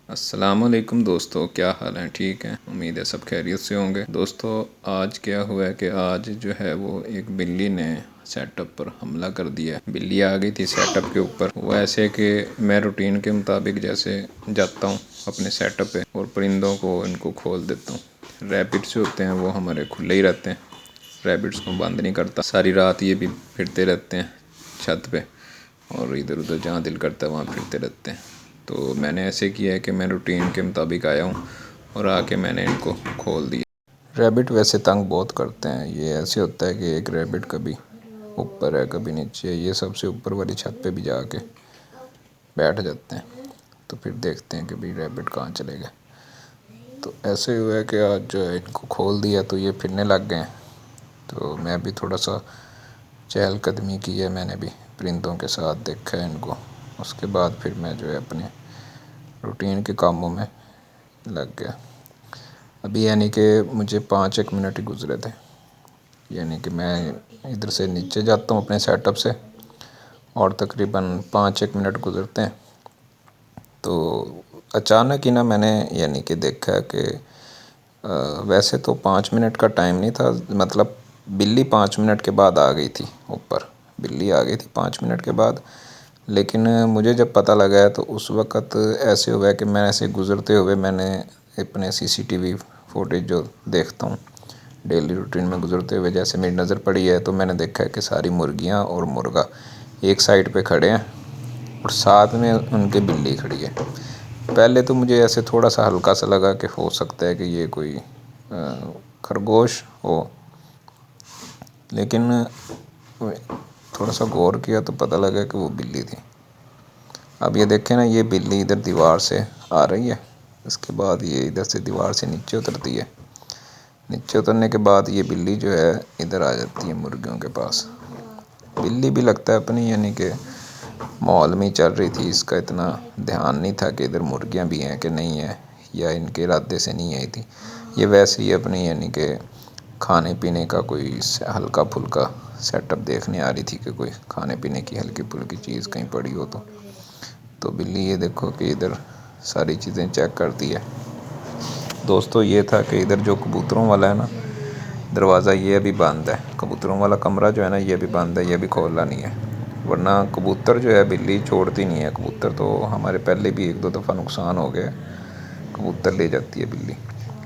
अस्सलामुअलैकुम दोस्तों, क्या हाल है? ठीक है, उम्मीद है सब खैरियत से होंगे। दोस्तों, आज क्या हुआ है कि आज जो है वो एक बिल्ली ने सेटअप पर हमला कर दिया। बिल्ली आ गई थी सेटअप के ऊपर। वो ऐसे कि मैं रूटीन के मुताबिक जैसे जाता हूँ अपने सेटअप पे और परिंदों को इनको खोल देता हूँ। रैबिट्स जो होते हैं वो हमारे खुले ही रहते हैं, रैबिट्स को बंद नहीं करता। सारी रात ये भी फिरते रहते हैं छत पे और इधर उधर जहाँ दिल करता है वहाँ फिरते रहते हैं। तो मैंने ऐसे किया है कि मैं रूटीन के मुताबिक आया हूँ और आके मैंने इनको खोल दिया। रैबिट वैसे तंग बहुत करते हैं। ये ऐसे होता है कि एक रैबिट कभी ऊपर है कभी नीचे है, ये सबसे ऊपर वाली छत पे भी जाके बैठ जाते हैं। तो फिर देखते हैं कि भाई रैबिट कहाँ चले गए। तो ऐसे हुआ है कि आज जो है इनको खोल दिया तो ये फिरने लग गए हैं। तो मैं भी थोड़ा सा चहलकदमी की है, मैंने भी परिंदों के साथ देखा है इनको। उसके बाद फिर मैं जो है अपने रूटीन के कामों में लग गया। अभी यानी कि मुझे 5 एक मिनट ही गुजरे थे, यानी कि मैं इधर से नीचे जाता हूँ अपने सेटअप से और तकरीबन 5 एक मिनट गुजरते हैं। तो अचानक ही ना मैंने यानी कि देखा कि वैसे तो 5 मिनट का टाइम नहीं था, मतलब बिल्ली 5 मिनट के बाद आ गई थी ऊपर। बिल्ली आ गई थी 5 मिनट के बाद, लेकिन मुझे जब पता लगा तो उस वक़्त ऐसे हुआ कि मैं ऐसे गुज़रते हुए मैंने अपने सीसीटीवी फुटेज जो देखता हूँ डेली रूटीन में गुज़रते हुए, जैसे मेरी नज़र पड़ी है तो मैंने देखा है कि सारी मुर्गियाँ और मुर्गा एक साइड पे खड़े हैं और साथ में उनके बिल्ली खड़ी है। पहले तो मुझे ऐसे थोड़ा सा हल्का सा लगा कि हो सकता है कि ये कोई खरगोश हो, लेकिन थोड़ा सा गौर किया तो पता लगा कि वो बिल्ली थी। अब ये देखें ना, ये बिल्ली इधर दीवार से आ रही है, इसके बाद ये इधर से दीवार से नीचे उतरती है। नीचे उतरने के बाद ये बिल्ली जो है इधर आ जाती है मुर्गियों के पास। बिल्ली भी लगता है अपनी यानी कि माहौल में ही चल रही थी, इसका इतना ध्यान नहीं था कि इधर मुर्गियाँ भी हैं कि नहीं है, या इनके इरादे से नहीं आई थी। ये वैसे ही अपनी यानी कि खाने पीने का कोई हल्का फुल्का सेटअप देखने आ रही थी कि कोई खाने पीने की हल्की फुल्की चीज़ कहीं पड़ी हो तो बिल्ली ये देखो कि इधर सारी चीज़ें चेक करती है। दोस्तों, ये था कि इधर जो कबूतरों वाला है ना दरवाज़ा, ये अभी बंद है। कबूतरों वाला कमरा जो है ना ये भी बंद है, ये भी खोलना नहीं है, वरना कबूतर जो है बिल्ली छोड़ती नहीं है। कबूतर तो हमारे पहले भी 1 2 दफ़ा नुकसान हो गया, कबूतर ले जाती है बिल्ली।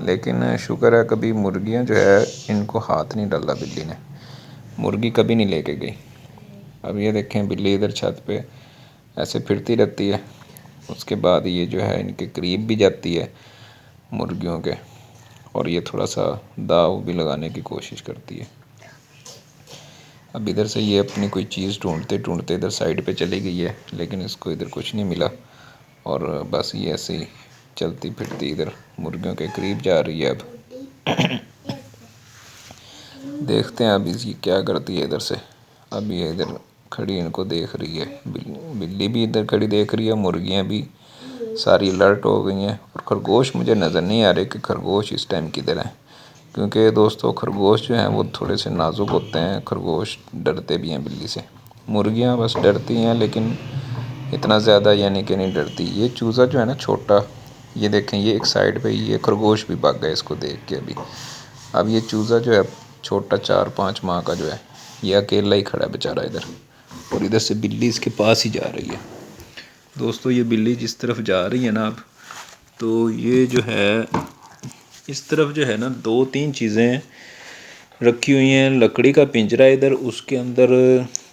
लेकिन शुक्र है कभी मुर्गियाँ जो है इनको हाथ नहीं डाला बिल्ली ने, मुर्गी कभी नहीं लेके गई। अब ये देखें बिल्ली इधर छत पे ऐसे फिरती रहती है, उसके बाद ये जो है इनके करीब भी जाती है मुर्गियों के, और ये थोड़ा सा दाव भी लगाने की कोशिश करती है। अब इधर से ये अपनी कोई चीज़ ढूंढते ढूंढते इधर साइड पे चली गई है, लेकिन इसको इधर कुछ नहीं मिला और बस ये ऐसे ही चलती फिरती इधर मुर्गियों के करीब जा रही है। अब देखते हैं अब इसकी क्या करती है इधर से। अब ये इधर खड़ी इनको देख रही है, बिल्ली भी इधर खड़ी देख रही है, मुर्गियाँ भी सारी अलर्ट हो गई हैं। और खरगोश मुझे नज़र नहीं आ रहे कि खरगोश इस टाइम किधर हैं, क्योंकि दोस्तों खरगोश जो हैं वो थोड़े से नाजुक होते हैं, खरगोश डरते भी हैं बिल्ली से। मुर्गियाँ बस डरती हैं लेकिन इतना ज़्यादा यानी कि नहीं डरती। ये चूज़ा जो है ना छोटा, ये देखें ये एक साइड पे ये खरगोश भी भाग गया इसको देख के अभी। अब ये चूज़ा जो है छोटा 4 5 माह का जो है, ये अकेला ही खड़ा है बेचारा इधर, और इधर से बिल्ली इसके पास ही जा रही है। दोस्तों, ये बिल्ली जिस तरफ जा रही है ना अब, तो ये जो है इस तरफ जो है ना 2 3 चीज़ें रखी हुई हैं। लकड़ी का पिंजरा इधर, उसके अंदर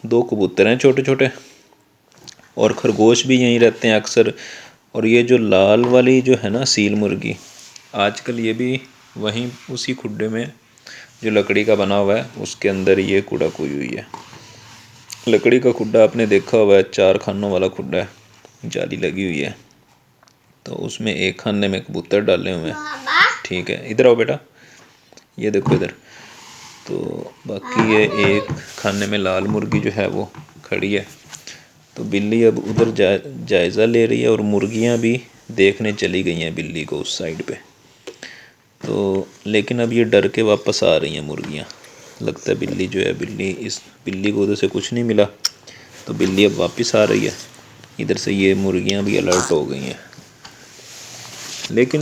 2 कबूतर हैं छोटे छोटे, और खरगोश भी यहीं रहते हैं अक्सर। और ये जो लाल वाली जो है ना सील मुर्गी, आजकल ये भी वहीं उसी खुड्डे में जो लकड़ी का बना हुआ है उसके अंदर ये कूड़ा कुई हुई है। लकड़ी का खुड्डा आपने देखा हुआ है, 4 खानों वाला खुड्डा है, जाली लगी हुई है, तो उसमें एक खाने में कबूतर डाले हुए हैं। ठीक है, इधर आओ बेटा, ये देखो इधर। तो बाकी ये एक खाने में लाल मुर्गी जो है वो खड़ी है। तो बिल्ली अब उधर जायज़ा ले रही है और मुर्गियां भी देखने चली गई हैं बिल्ली को उस साइड पे। तो लेकिन अब ये डर के वापस आ रही हैं मुर्गियां। लगता है बिल्ली जो है, बिल्ली को उधर से कुछ नहीं मिला, तो बिल्ली अब वापस आ रही है। इधर से ये मुर्गियां भी अलर्ट हो गई हैं। लेकिन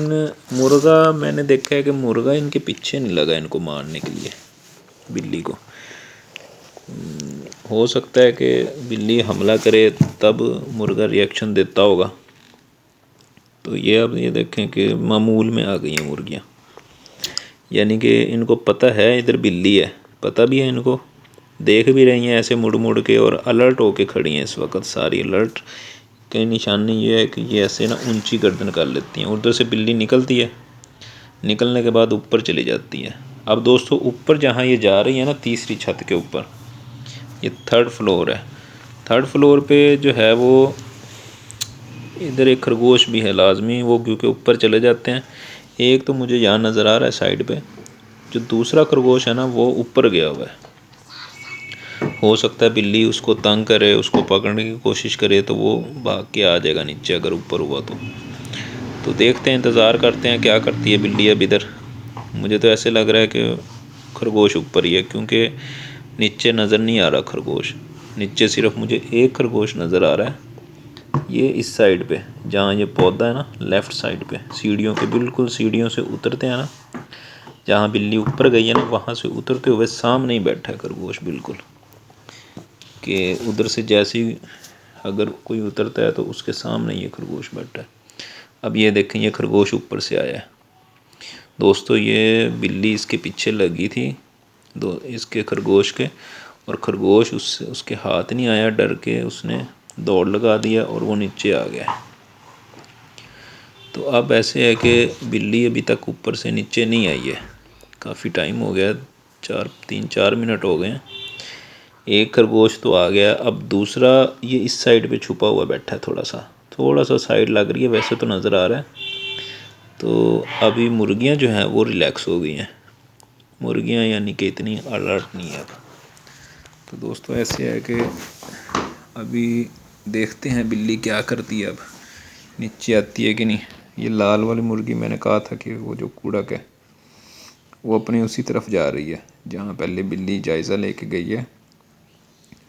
मुर्गा मैंने देखा है कि मुर्गा इनके पीछे नहीं लगा इनको मारने के लिए, बिल्ली को। हो सकता है कि बिल्ली हमला करे तब मुर्गा रिएक्शन देता होगा। तो ये अब ये देखें कि मामूल में आ गई हैं मुर्गियाँ, यानी कि इनको पता है इधर बिल्ली है, पता भी है इनको, देख भी रही हैं ऐसे मुड़ मुड़ के, और अलर्ट होके खड़ी हैं इस वक्त सारी। अलर्ट की निशानी ये है कि ये ऐसे ना ऊंची गर्दन कर लेती हैं। उधर से बिल्ली निकलती है, निकलने के बाद ऊपर चली जाती है। अब दोस्तों ऊपर जहाँ ये जा रही है ना, तीसरी छत के ऊपर, ये 3rd फ्लोर है। 3rd फ्लोर पे जो है वो इधर एक खरगोश भी है लाजमी, वो क्योंकि ऊपर चले जाते हैं। एक तो मुझे यहाँ नज़र आ रहा है साइड पे, जो दूसरा खरगोश है ना वो ऊपर गया हुआ है। हो सकता है बिल्ली उसको तंग करे, उसको पकड़ने की कोशिश करे तो वो भाग के आ जाएगा नीचे अगर ऊपर हुआ तो देखते हैं, इंतज़ार करते हैं क्या करती है बिल्ली अब इधर। मुझे तो ऐसे लग रहा है कि खरगोश ऊपर ही है, क्योंकि नीचे नज़र नहीं आ रहा खरगोश। नीचे सिर्फ मुझे एक खरगोश नज़र आ रहा है, ये इस साइड पे जहाँ ये पौधा है ना, लेफ़्ट साइड पे, सीढ़ियों के बिल्कुल, सीढ़ियों से उतरते हैं ना, जहाँ बिल्ली ऊपर गई है ना, वहाँ से उतरते हुए सामने ही बैठा है खरगोश बिल्कुल, कि उधर से जैसे ही अगर कोई उतरता है तो उसके सामने ये खरगोश बैठा है। अब ये देखें, ये खरगोश ऊपर से आया है दोस्तों। ये बिल्ली इसके पीछे लगी थी इसके खरगोश के, और खरगोश उसके हाथ नहीं आया, डर के उसने दौड़ लगा दिया और वो नीचे आ गया। तो अब ऐसे है कि बिल्ली अभी तक ऊपर से नीचे नहीं आई है, काफ़ी टाइम हो गया, 3-4 मिनट हो गए हैं। एक खरगोश तो आ गया, अब दूसरा ये इस साइड पे छुपा हुआ बैठा है, थोड़ा सा साइड लग रही है, वैसे तो नज़र आ रहा है। तो अभी मुर्गियां जो हैं वो रिलैक्स हो गई हैं, मुर्गियां यानी कि इतनी अलर्ट नहीं है अब। तो दोस्तों ऐसे है कि अभी देखते हैं बिल्ली क्या करती है, अब नीचे आती है कि नहीं। ये लाल वाली मुर्गी मैंने कहा था कि वो जो कूड़क है वो अपने उसी तरफ जा रही है जहाँ पहले बिल्ली जायज़ा लेके गई है,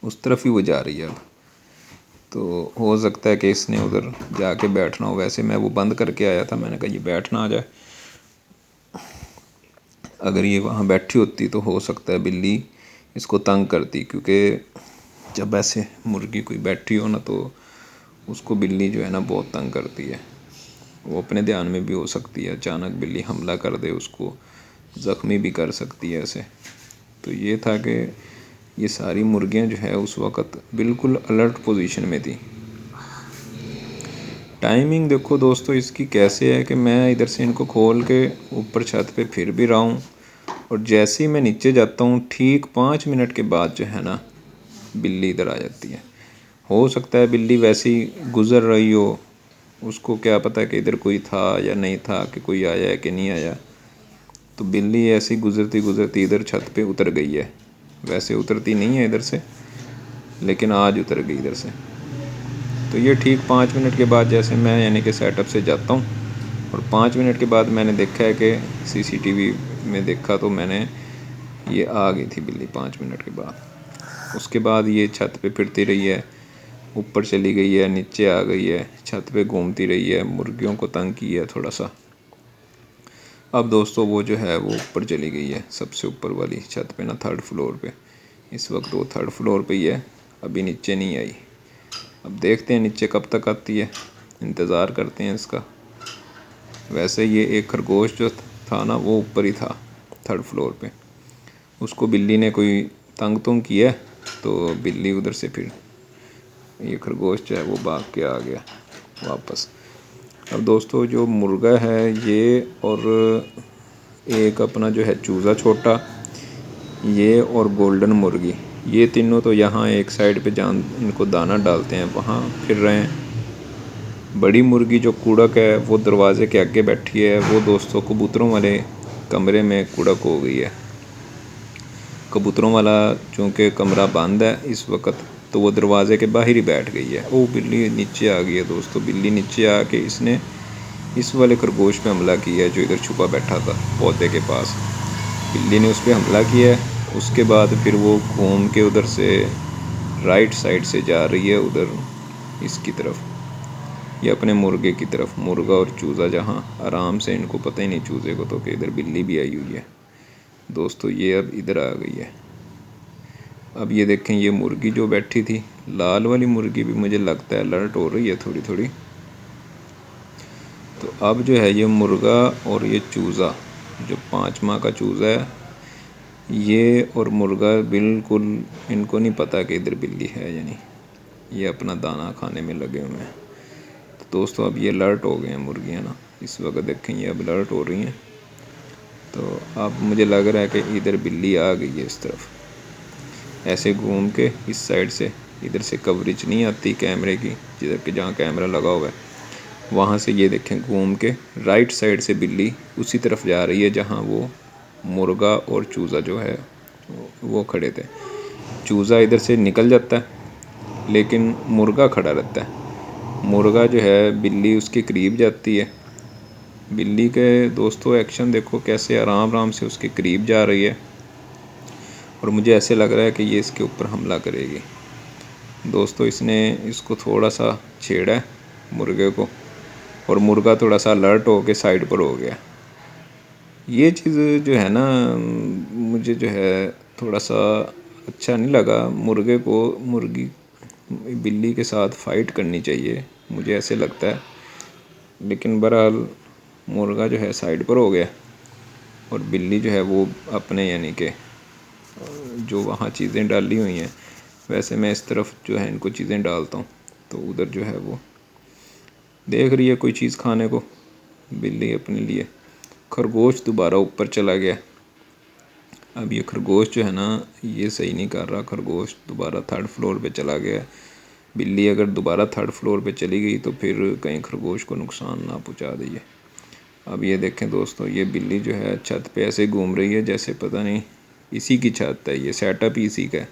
उस तरफ ही वो जा रही है अब। तो हो सकता है कि इसने उधर जाके बैठना हो। वैसे मैं वो बंद करके आया था, मैंने कहा ये बैठना आ जाए। अगर ये वहाँ बैठी होती तो हो सकता है बिल्ली इसको तंग करती, क्योंकि जब ऐसे मुर्गी कोई बैठी हो ना तो उसको बिल्ली जो है ना बहुत तंग करती है। वो अपने ध्यान में भी हो सकती है, अचानक बिल्ली हमला कर दे, उसको ज़ख्मी भी कर सकती है ऐसे। तो ये था कि ये सारी मुर्गियां जो है उस वक़्त बिल्कुल अलर्ट पोजीशन में थी। टाइमिंग देखो दोस्तों इसकी कैसे है कि मैं इधर से इनको खोल के ऊपर छत पे फिर भी रहा हूँ, और जैसे ही मैं नीचे जाता हूँ ठीक 5 मिनट के बाद जो है ना बिल्ली इधर आ जाती है। हो सकता है बिल्ली वैसे ही गुज़र रही हो, उसको क्या पता कि इधर कोई था या नहीं था, कि कोई आया है कि नहीं आया। तो बिल्ली ऐसी गुज़रती गुज़रती इधर छत पे उतर गई है। वैसे उतरती नहीं है इधर से, लेकिन आज उतर गई इधर से। तो ये ठीक 5 मिनट के बाद जैसे मैं यानी कि सेटअप से जाता हूँ, और 5 मिनट के बाद मैंने देखा है कि सीसीटीवी में देखा तो मैंने ये आ गई थी बिल्ली 5 मिनट के बाद। उसके बाद ये छत पे फिरती रही है, ऊपर चली गई है, नीचे आ गई है, छत पे घूमती रही है, मुर्गियों को तंग किया है थोड़ा सा। अब दोस्तों वो जो है वो ऊपर चली गई है, सबसे ऊपर वाली छत पे ना, 3rd फ्लोर पे। इस वक्त वो 3rd फ्लोर पे ही है, अभी नीचे नहीं आई। अब देखते हैं नीचे कब तक आती है, इंतज़ार करते हैं इसका। वैसे ये एक खरगोश जो था ना वो ऊपर ही था 3rd फ्लोर पे, उसको बिल्ली ने कोई तंग तुंग किया, तो बिल्ली उधर से फिर ये खरगोश जो है वो भाग के आ गया वापस। अब दोस्तों जो मुर्गा है ये, और एक अपना जो है चूज़ा छोटा, ये और गोल्डन मुर्गी, ये तीनों तो यहाँ एक साइड पे जान इनको दाना डालते हैं, वहाँ फिर रहे हैं। बड़ी मुर्गी जो कूड़क है वो दरवाज़े के आगे बैठी है, वो दोस्तों कबूतरों वाले कमरे में कूड़क हो गई है। कबूतरों वाला चूँकि कमरा बंद है इस वक्त, तो वो दरवाज़े के बाहर ही बैठ गई है। ओ बिल्ली नीचे आ गई है दोस्तों। बिल्ली नीचे आके इसने इस वाले खरगोश पे हमला किया है जो इधर छुपा बैठा था पौधे के पास। बिल्ली ने उस पर हमला किया है। उसके बाद फिर वो घूम के उधर से राइट साइड से जा रही है उधर इसकी तरफ। ये अपने मुर्गे की तरफ, मुर्गा और चूज़ा जहाँ आराम से, इनको पता ही नहीं चूज़े को तो कि इधर बिल्ली भी आई हुई है दोस्तों। ये अब इधर आ गई है। अब ये देखें, ये मुर्गी जो बैठी थी, लाल वाली मुर्गी भी मुझे लगता है अलर्ट हो रही है थोड़ी थोड़ी। तो अब जो है ये मुर्गा और ये चूज़ा, जो 5 माह का चूज़ा है, ये और मुर्गा बिल्कुल इनको नहीं पता कि इधर बिल्ली है या नहीं। ये अपना दाना खाने में लगे हुए हैं। तो दोस्तों अब ये अलर्ट हो गए हैं मुर्गियाँ ना, इस वक्त देखें ये अब अलर्ट हो रही हैं। तो अब मुझे लग रहा है कि इधर बिल्ली आ गई है इस तरफ। ऐसे घूम के इस साइड से, इधर से कवरेज नहीं आती कैमरे की, जिधर के जहाँ कैमरा लगा हुआ है वहाँ से ये देखें घूम के राइट साइड से बिल्ली उसी तरफ जा रही है जहाँ वो मुर्गा और चूज़ा जो है वो खड़े थे। चूज़ा इधर से निकल जाता है लेकिन मुर्गा खड़ा रहता है। मुर्गा जो है, बिल्ली उसके करीब जाती है। बिल्ली के दोस्तों एक्शन देखो कैसे आराम आराम से उसके करीब जा रही है, और मुझे ऐसे लग रहा है कि ये इसके ऊपर हमला करेगी दोस्तों। इसने इसको थोड़ा सा छेड़ा है मुर्गे को, और मुर्गा थोड़ा सा अलर्ट हो के साइड पर हो गया। ये चीज़ जो है ना, मुझे जो है थोड़ा सा अच्छा नहीं लगा। मुर्गे को मुर्गी बिल्ली के साथ फ़ाइट करनी चाहिए, मुझे ऐसे लगता है। लेकिन बहरहाल मुर्गा जो है साइड पर हो गया, और बिल्ली जो है वो अपने यानी कि जो वहाँ चीज़ें डाली हुई हैं, वैसे मैं इस तरफ जो है इनको चीज़ें डालता हूँ, तो उधर जो है वो देख रही है कोई चीज़ खाने को बिल्ली अपने लिए। खरगोश दोबारा ऊपर चला गया। अब ये खरगोश जो है ना, ये सही नहीं कर रहा। खरगोश दोबारा 3rd फ्लोर पे चला गया। बिल्ली अगर दोबारा 3rd फ्लोर पे चली गई तो फिर कहीं खरगोश को नुकसान ना पहुंचा दे। अब ये देखें दोस्तों, ये बिल्ली जो है छत पे ऐसे घूम रही है जैसे पता नहीं इसी की छत है, ये सेटअप ही इसी का है।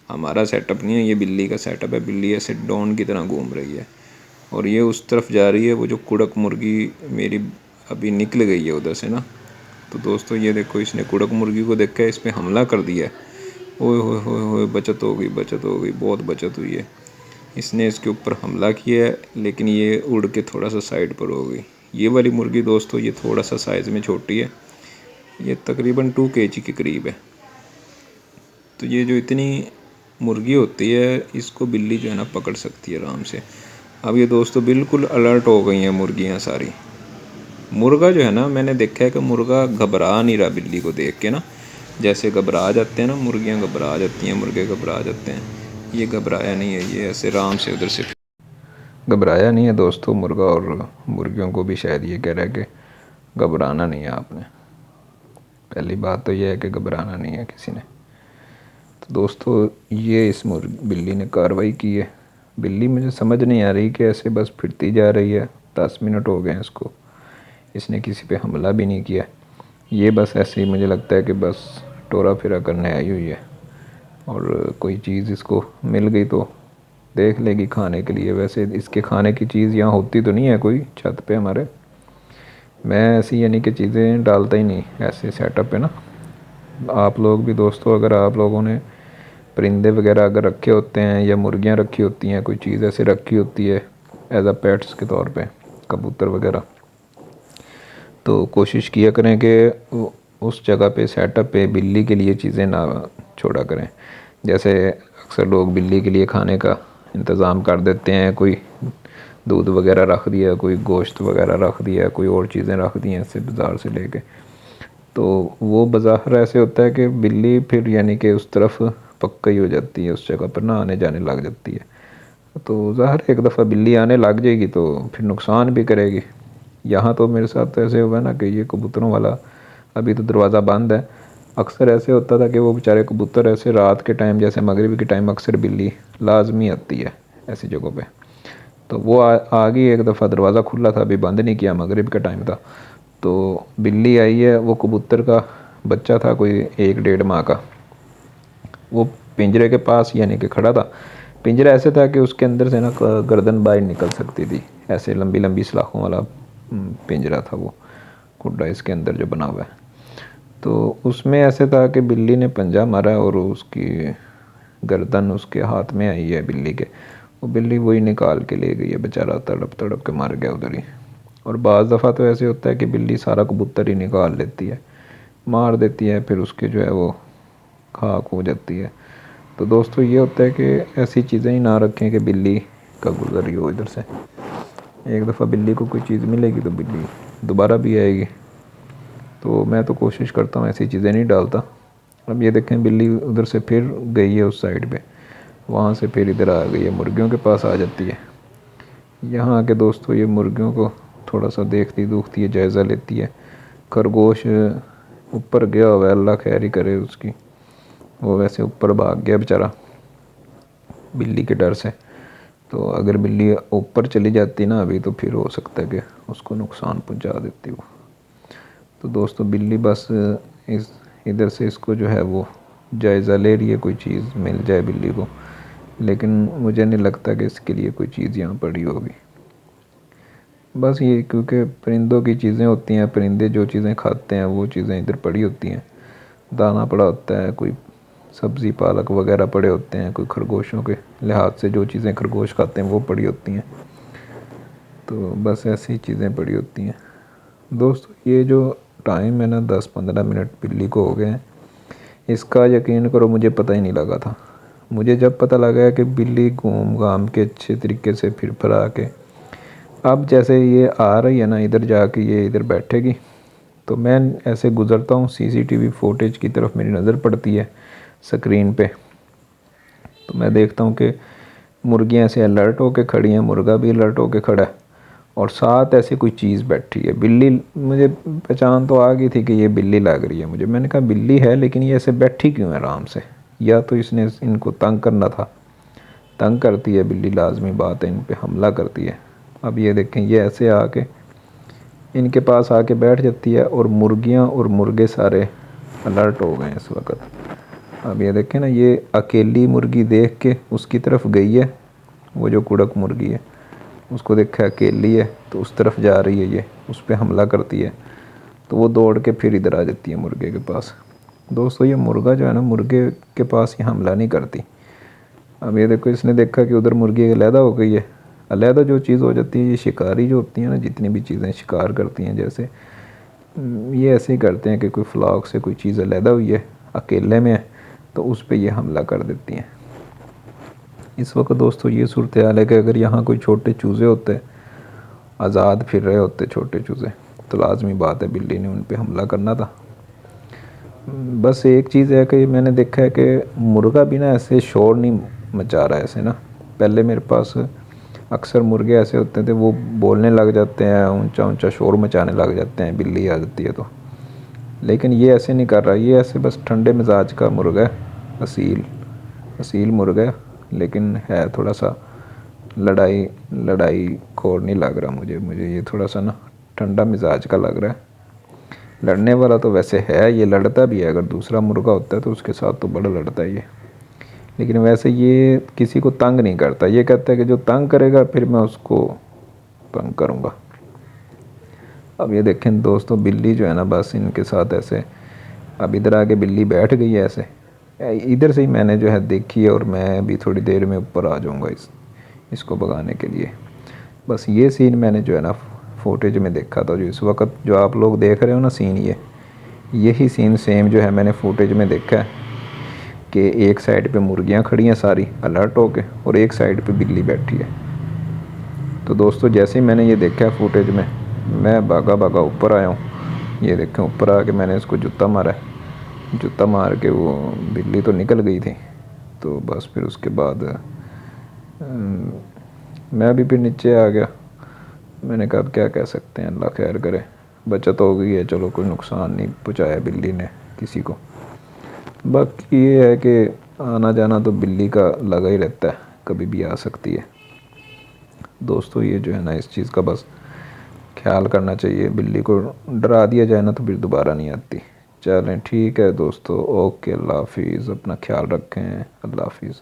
हमारा सेटअप नहीं है, ये बिल्ली का सेटअप है। बिल्ली ऐसे डॉन की तरह घूम रही है, और ये उस तरफ जा रही है। वो जो कुड़क मुर्गी मेरी अभी निकल गई है उधर से ना, तो दोस्तों ये देखो, इसने कुड़क मुर्गी को देख के इस पर हमला कर दिया है। ओए होए होए होए, बचत हो गई, बचत हो गई, बहुत बचत हुई है। इसने इसके ऊपर हमला किया है, लेकिन ये उड़ के थोड़ा सा साइड पर हो गई। ये वाली मुर्गी दोस्तों, ये थोड़ा सा साइज़ में छोटी है, ये तकरीबन 2 kg के करीब है। तो ये जो इतनी मुर्गी होती है, इसको बिल्ली जो है ना पकड़ सकती है आराम से। अब ये दोस्तों बिल्कुल अलर्ट हो गई हैं मुर्गियाँ सारी। मुर्गा जो है ना, मैंने देखा है कि मुर्गा घबरा नहीं रहा बिल्ली को देख के ना, जैसे घबरा जाते हैं ना मुर्गियाँ, घबरा जाती हैं, मुर्गे घबरा जाते हैं। ये घबराया नहीं है, ये ऐसे आराम से उधर से घबराया नहीं है दोस्तों। मुर्गा और मुर्गियों को भी शायद ये कह रहा है कि घबराना नहीं है आपने। पहली बात तो ये है कि घबराना नहीं है किसी ने। तो दोस्तों ये इस बिल्ली ने कार्रवाई की है। बिल्ली मुझे समझ नहीं आ रही कि ऐसे बस फिरती जा रही है। 10 मिनट हो गए हैं इसको, इसने किसी पे हमला भी नहीं किया। ये बस ऐसे ही मुझे लगता है कि बस टोरा फिरा करने आई हुई है, और कोई चीज़ इसको मिल गई तो देख लेगी खाने के लिए। वैसे इसके खाने की चीज़ यहाँ होती तो नहीं है कोई छत पे हमारे। मैं ऐसी यानी कि चीज़ें डालता ही नहीं ऐसे सेटअप पे ना। आप लोग भी दोस्तों, अगर आप लोगों ने परिंदे वगैरह अगर रखे होते हैं, या मुर्गियाँ रखी होती हैं, कोई चीज़ ऐसे रखी होती है एज अ पेट्स के तौर पे, कबूतर वगैरह, तो कोशिश किया करें कि उस जगह पे सेटअप पे बिल्ली के लिए चीज़ें ना छोड़ा करें। जैसे अक्सर लोग बिल्ली के लिए खाने का इंतज़ाम कर देते हैं, कोई दूध वगैरह रख दिया, कोई गोश्त वगैरह रख दिया, कोई और चीज़ें रख दी हैं ऐसे बाज़ार से लेके। तो वो बाज़ार ऐसे होता है कि बिल्ली फिर यानी कि उस तरफ पक्का ही हो जाती है, उस जगह पर ना आने जाने लग जाती है। तो ज़ाहिर एक दफ़ा बिल्ली आने लग जाएगी तो फिर नुकसान भी करेगी। यहाँ तो मेरे साथ तो ऐसे हुआ ना कि ये कबूतरों वाला, अभी तो दरवाज़ा बंद है। अक्सर ऐसे होता था कि वो बेचारे कबूतर ऐसे रात के टाइम, जैसे मगरिब के टाइम, अक्सर बिल्ली लाजमी आती है ऐसी जगहों पे। तो वो आ गई एक दफ़ा, दरवाज़ा खुला था, अभी बंद नहीं किया, मगरिब का टाइम था। तो बिल्ली आई है, वो कबूतर का बच्चा था कोई 1-1.5 माह का। वो पिंजरे के पास यानी कि खड़ा था। पिंजरा ऐसे था कि उसके अंदर से ना गर्दन बाहर निकल सकती थी, ऐसे लंबी लंबी सलाखों वाला पिंजरा था वो खुड्डा इसके अंदर जो बना हुआ है। तो उसमें ऐसे था कि बिल्ली ने पंजा मारा और उसकी गर्दन उसके हाथ में आई है बिल्ली के। वो बिल्ली वही निकाल के ले गई है, बेचारा तड़प तड़प के मर गया उधर ही। और बाज़ दफ़ा तो ऐसे होता है कि बिल्ली सारा कबूतर ही निकाल लेती है, मार देती है, फिर उसके जो है वो खाक हो जाती है। तो दोस्तों ये होता है कि ऐसी चीज़ें ही ना रखें कि बिल्ली का गुजर ही हो इधर से। एक दफ़ा बिल्ली को कोई चीज़ मिलेगी तो बिल्ली दोबारा भी आएगी। तो मैं तो कोशिश करता हूँ ऐसी चीज़ें नहीं डालता। अब ये देखें बिल्ली उधर से फिर गई है उस साइड पे, वहाँ से फिर इधर आ गई है, मुर्गियों के पास आ जाती है। यहाँ आके दोस्तों ये मुर्गियों को थोड़ा सा देखती दूखती है, जायज़ा लेती है। खरगोश ऊपर गया हुआ है, अल्लाह खैर ही करे उसकी, वो वैसे ऊपर भाग गया बेचारा बिल्ली के डर से। तो अगर बिल्ली ऊपर चली जाती ना अभी, तो फिर हो सकता है कि उसको नुकसान पहुंचा देती वो। तो दोस्तों बिल्ली बस इस इधर से इसको जो है वो जायज़ा ले रही है, कोई चीज़ मिल जाए बिल्ली को, लेकिन मुझे नहीं लगता कि इसके लिए कोई चीज़ यहाँ पड़ी होगी। बस ये क्योंकि परिंदों की चीज़ें होती हैं, परिंदे जो चीज़ें खाते हैं वो चीज़ें इधर पड़ी होती हैं, दाना पड़ा होता है, कोई सब्ज़ी पालक वगैरह पड़े होते हैं, कोई खरगोशों के लिहाज से जो चीज़ें खरगोश खाते हैं वो पड़ी होती हैं। तो बस ऐसी चीज़ें पड़ी होती हैं। दोस्तों ये जो टाइम है ना 10-15 मिनट बिल्ली को हो गए हैं, इसका यकीन करो मुझे पता ही नहीं लगा था। मुझे जब पता लगा कि बिल्ली घूम घाम के अच्छे तरीके से फिर फरा के अब जैसे ये आ रही है ना, इधर जाके ये इधर बैठेगी, तो मैं ऐसे गुज़रता हूँ, सीसीटीवी फुटेज की तरफ मेरी नज़र पड़ती है स्क्रीन पे। तो मैं देखता हूँ कि मुर्गियाँ ऐसे अलर्ट होके खड़ी हैं, मुर्गा भी अलर्ट होके खड़ा है, और साथ ऐसे कोई चीज़ बैठी है। बिल्ली मुझे पहचान तो आ गई थी कि ये बिल्ली लग रही है मुझे। मैंने कहा बिल्ली है, लेकिन ये ऐसे बैठी क्यों है आराम से? या तो इसने इनको तंग करना था, तंग करती है बिल्ली, लाजमी बात है, इन पे हमला करती है। अब ये देखें ये ऐसे आके इनके पास आके बैठ जाती है, और मुर्गियाँ और मुर्गे सारे अलर्ट हो गए हैं इस वक्त। अब ये देखें ना, ये अकेली मुर्गी देख के उसकी तरफ गई है, वो जो कुड़क मुर्गी है उसको देखा अकेली है तो उस तरफ जा रही है, ये उस पर हमला करती है, तो वो दौड़ के फिर इधर आ जाती है मुर्गे के पास। दोस्तों ये मुर्गा जो है ना, मुर्गे के पास ये हमला नहीं करती। अब ये देखो, इसने देखा कि उधर मुर्गी अलहदा हो गई है। अलहदा जो चीज़ हो जाती है, ये शिकारी जो होती है ना, जितनी भी चीज़ें शिकार करती हैं, जैसे ये ऐसे ही करते हैं कि कोई फ्लॉक से कोई चीज़ अलहदा हुई है, अकेले में है, तो उस पर ये हमला कर देती हैं। इस वक्त दोस्तों ये सूरत हाल है कि अगर यहाँ कोई छोटे चूज़े होते, आज़ाद फिर रहे होते छोटे चूज़े, तो लाजमी बात है बिल्ली ने उन पर हमला करना था। बस एक चीज़ है कि मैंने देखा है कि मुर्गा भी ना ऐसे शोर नहीं मचा रहा है ऐसे ना। पहले मेरे पास अक्सर मुर्गे ऐसे होते थे, वो बोलने लग जाते हैं, ऊंचा ऊंचा शोर मचाने लग जाते हैं बिल्ली आ जाती है तो। लेकिन ये ऐसे नहीं कर रहा, ये ऐसे बस ठंडे मिजाज का मुर्गा है, असील मुर्गा है, लेकिन है थोड़ा सा लड़ाई खोर नहीं लग रहा मुझे ये थोड़ा सा ना ठंडा मिजाज का लग रहा है। लड़ने वाला तो वैसे है, ये लड़ता भी है, अगर दूसरा मुर्गा होता है तो उसके साथ तो बड़ा लड़ता है ये, लेकिन वैसे ये किसी को तंग नहीं करता। ये कहता है कि जो तंग करेगा फिर मैं उसको तंग करूँगा। अब ये देखें दोस्तों, बिल्ली जो है ना, बस इनके साथ ऐसे अब इधर आके बिल्ली बैठ गई है ऐसे, इधर से ही मैंने जो है देखी है, और मैं अभी थोड़ी देर में ऊपर आ जाऊँगा इसको भगाने के लिए। बस ये सीन मैंने जो है ना फुटेज में देखा था, जो इस वक्त जो आप लोग देख रहे हो ना सीन, यही सीन सेम जो है मैंने फुटेज में देखा है कि एक साइड पे मुर्गियां खड़ी हैं सारी अलर्ट होके, और एक साइड पे बिल्ली बैठी है। तो दोस्तों जैसे ही मैंने ये देखा है फुटेज में, मैं भागा ऊपर आया हूँ। ये देखें ऊपर आके मैंने इसको जूता मारा, जूता मार के वो बिल्ली तो निकल गई थी। तो बस फिर उसके बाद मैं भी फिर नीचे आ गया। मैंने कहा अब क्या कह सकते हैं, अल्लाह खैर करे, बचत हो गई है, चलो कोई नुकसान नहीं पहुंचाया बिल्ली ने किसी को। बाकी ये है कि आना जाना तो बिल्ली का लगा ही रहता है, कभी भी आ सकती है। दोस्तों ये जो है ना, इस चीज़ का बस ख्याल करना चाहिए, बिल्ली को डरा दिया जाए ना तो फिर दोबारा नहीं आती। चलें ठीक है दोस्तों, ओके, अल्लाह हाफिज़, अपना ख्याल रखें, अल्लाह हाफिज़।